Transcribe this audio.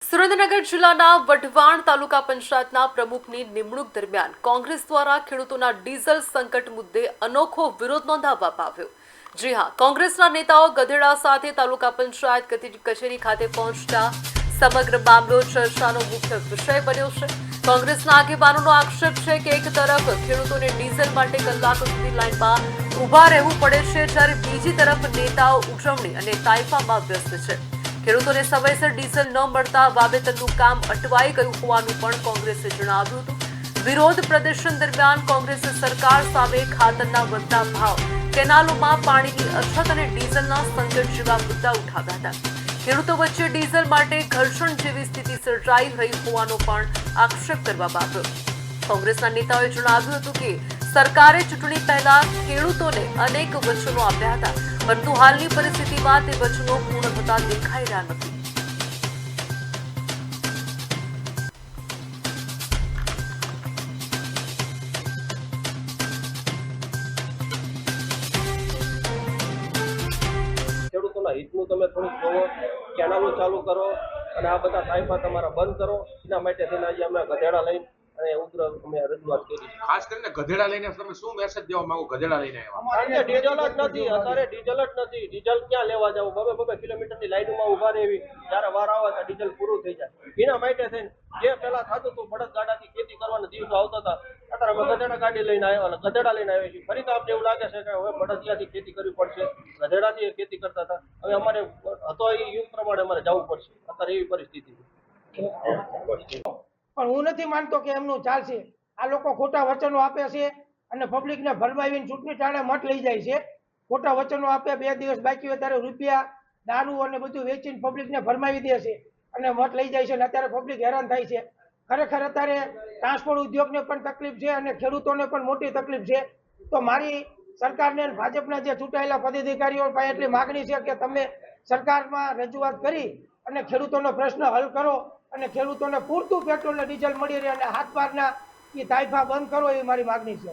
સુરેન્દ્રનગર જિલ્લાના વઢવાણ તાલુકા પંચાયતના પ્રમુખની નિમણૂક દરમિયાન કોંગ્રેસ દ્વારા ખેડૂતોના ડીઝલ સંકટ મુદ્દે અનોખો વિરોધ નોંધાવવામાં આવ્યો। જી હા, કોંગ્રેસના નેતાઓ ગધેડા સાથે તાલુકા પંચાયત કચેરી ખાતે પહોંચતા સમગ્ર મામલો ચર્ચાનો મુખ્ય વિષય બન્યો છે। કોંગ્રેસના આગેવાનોનો આક્ષેપ છે કે એક તરફ ખેડૂતોને ડીઝલ માટે કલાકો સુધી લાઇનમાં ઊભા રહેવું પડે છે, જ્યારે બીજી તરફ નેતાઓ ઉજવણી અને તાઇફામાં વ્યસ્ત છે। ખેડૂતોને સમયસર ડીઝલ ન મળતા વાવેતરનું કામ અટવાઈ ગયું હોવાનું પણ કોંગ્રેસે જણાવ્યું હતું। વિરોધ પ્રદર્શન દરમિયાન કોંગ્રેસે સરકાર સામે ખાતરના વધતા ભાવ, કેનાલોમાં પાણીની અછત અને ડીઝલના સંકટ જેવા મુદ્દા ઉઠાવ્યા હતા। ખેડૂતો વચ્ચે ડીઝલ માટે ઘર્ષણ જેવી સ્થિતિ સર્જાઈ રહી હોવાનો પણ આક્ષેપ કરવામાં આવ્યો। કોંગ્રેસના નેતાઓએ જણાવ્યું હતું કે સરકારે ચૂંટણી પહેલા ખેડૂતોને અનેક વચનો આપ્યા હતા, પરંતુ હાલની પરિસ્થિતિમાં તે વચનો પૂર્ણ થતા દેખાઈ રહ્યા નથી। ખેડૂતોના હિતનું તમે થોડુંક જોવો, કેનાલો ચાલુ કરો અને આ બધા તાઇફા તમારા બંધ કરો। એના માટે થઈને આજે અમે ગધેડા લઈને અને ઉગ્ર અમે રજૂઆત કરી છે। ખાસ કરીને ગધેડા લઈને તમે શું મેસેજ દેવા માંગો? ગધેડા લઈને આવ્યા ડીઝલ જ નથી, અત્યારે ડીઝલ જ નથી। ડીઝલ ક્યાં લેવા જવું? બબે કિલોમીટરની લાઈનમાં ઉભા રહેવી, જ્યારે વાર આવે તો ડીઝલ પૂરું થઈ જાય। એના માટે થઈને જે પેલા થતું હતું બળદ ગાડાથી ખેતી કરવાના દિવસો આવતા હતા, અત્યારે અમે ગધેડા ગાડી લઈને આવ્યા અને ગધેડા લઈને આવ્યા છીએ। ફરી તો આપણે એવું લાગે છે કે હવે બળદિયાથી ખેતી કરવી પડશે, ગધેડાથી ખેતી કરતા હતા, હવે અમારે હતો એ યુગ પ્રમાણે અમારે જવું પડશે। અત્યારે એવી પરિસ્થિતિ છે। પણ હું નથી માનતો કે એમનું ચાલશે। આ લોકો ખોટા વચનો આપે છે અને પબ્લિકને ભરમાવીને ચૂંટણી ટાણે મત લઈ જાય છે। ખોટા વચનો આપે, 2 દિવસ બાકી હોય ત્યારે રૂપિયા, દારૂ અને બધું વેચીને પબ્લિકને ભરમાવી દે છે અને મત લઈ જાય છે અને અત્યારે પબ્લિક હેરાન થાય છે। ખરેખર અત્યારે ટ્રાન્સપોર્ટ ઉદ્યોગને પણ તકલીફ છે અને ખેડૂતોને પણ મોટી તકલીફ છે। તો મારી સરકારને ભાજપના જે ચૂંટાયેલા પદાધિકારીઓ પાસે એટલી માગણી છે કે તમે સરકારમાં રજૂઆત કરી અને ખેડૂતોનો પ્રશ્ન હલ કરો અને ખેડૂતોને પૂરતું પેટ્રોલ અને ડીઝલ મળી રહે અને હાથ પારના એ તાઇફા બંધ કરો, એવી મારી માગણી છે।